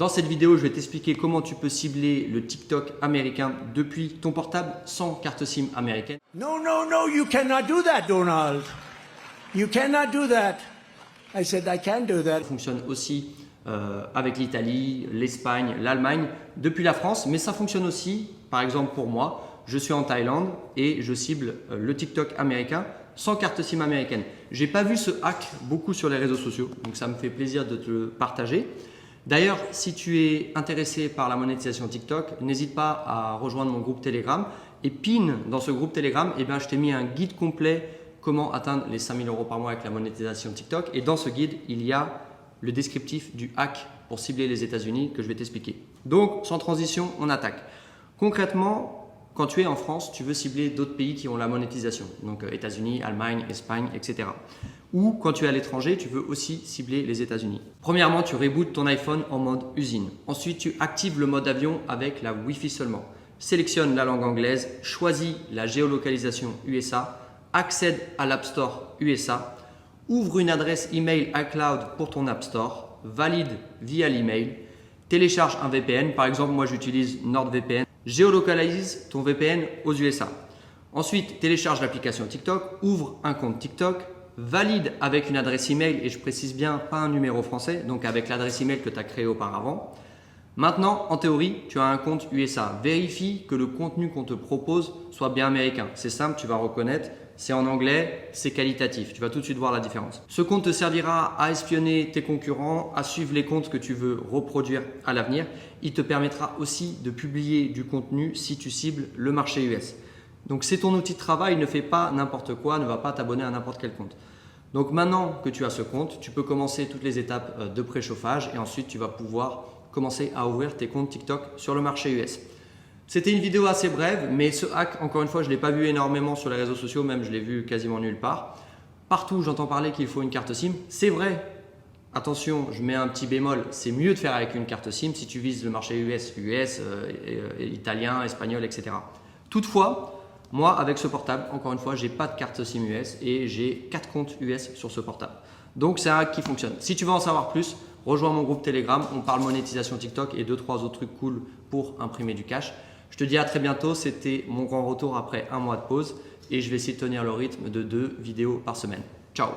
Dans cette vidéo, je vais t'expliquer comment tu peux cibler le TikTok américain depuis ton portable sans carte SIM américaine. No, no, no, you cannot do that, Donald. You cannot do that. I said, I can do that. Ça fonctionne aussi avec l'Italie, l'Espagne, l'Allemagne, depuis la France, mais ça fonctionne aussi, par exemple pour moi, je suis en Thaïlande et je cible le TikTok américain sans carte SIM américaine. J'ai pas vu ce hack beaucoup sur les réseaux sociaux, donc ça me fait plaisir de te le partager. D'ailleurs, si tu es intéressé par la monétisation TikTok, n'hésite pas à rejoindre mon groupe Telegram. Et pin dans ce groupe Telegram, je t'ai mis un guide complet comment atteindre les 5 000 € par mois avec la monétisation TikTok. Et dans ce guide, il y a le descriptif du hack pour cibler les États-Unis que je vais t'expliquer. Donc, sans transition, on attaque. Concrètement, quand tu es en France, tu veux cibler d'autres pays qui ont la monétisation. Donc, États-Unis, Allemagne, Espagne, etc. Ou quand tu es à l'étranger, tu veux aussi cibler les États-Unis. Premièrement, tu rebootes ton iPhone en mode usine. Ensuite, tu actives le mode avion avec la Wi-Fi seulement. Sélectionne la langue anglaise, choisis la géolocalisation USA, accède à l'App Store USA, ouvre une adresse email iCloud pour ton App Store, valide via l'email, télécharge un VPN. Par exemple, moi j'utilise NordVPN. Géolocalise ton VPN aux USA. Ensuite, télécharge l'application TikTok, ouvre un compte TikTok, valide avec une adresse email, et je précise bien pas un numéro français, donc avec l'adresse email que tu as créé auparavant. Maintenant, en théorie, tu as un compte USA. Vérifie que le contenu qu'on te propose soit bien américain. C'est simple, tu vas reconnaître, c'est en anglais, c'est qualitatif. Tu vas tout de suite voir la différence. Ce compte te servira à espionner tes concurrents, à suivre les comptes que tu veux reproduire à l'avenir. Il te permettra aussi de publier du contenu si tu cibles le marché US. Donc c'est ton outil de travail, ne fais pas n'importe quoi, ne va pas t'abonner à n'importe quel compte. Donc maintenant que tu as ce compte, tu peux commencer toutes les étapes de préchauffage et ensuite tu vas pouvoir commencer à ouvrir tes comptes TikTok sur le marché US. C'était une vidéo assez brève, mais ce hack, encore une fois, je ne l'ai pas vu énormément sur les réseaux sociaux, même je l'ai vu quasiment nulle part. Partout, j'entends parler qu'il faut une carte SIM. C'est vrai, attention, je mets un petit bémol, c'est mieux de faire avec une carte SIM si tu vises le marché US, italien, espagnol, etc. Toutefois, moi, avec ce portable, encore une fois, je n'ai pas de carte SIM US et j'ai 4 comptes US sur ce portable. Donc, c'est un hack qui fonctionne. Si tu veux en savoir plus, rejoins mon groupe Telegram. On parle monétisation TikTok et 2-3 autres trucs cool pour imprimer du cash. Je te dis à très bientôt. C'était mon grand retour après un mois de pause et je vais essayer de tenir le rythme de 2 vidéos par semaine. Ciao!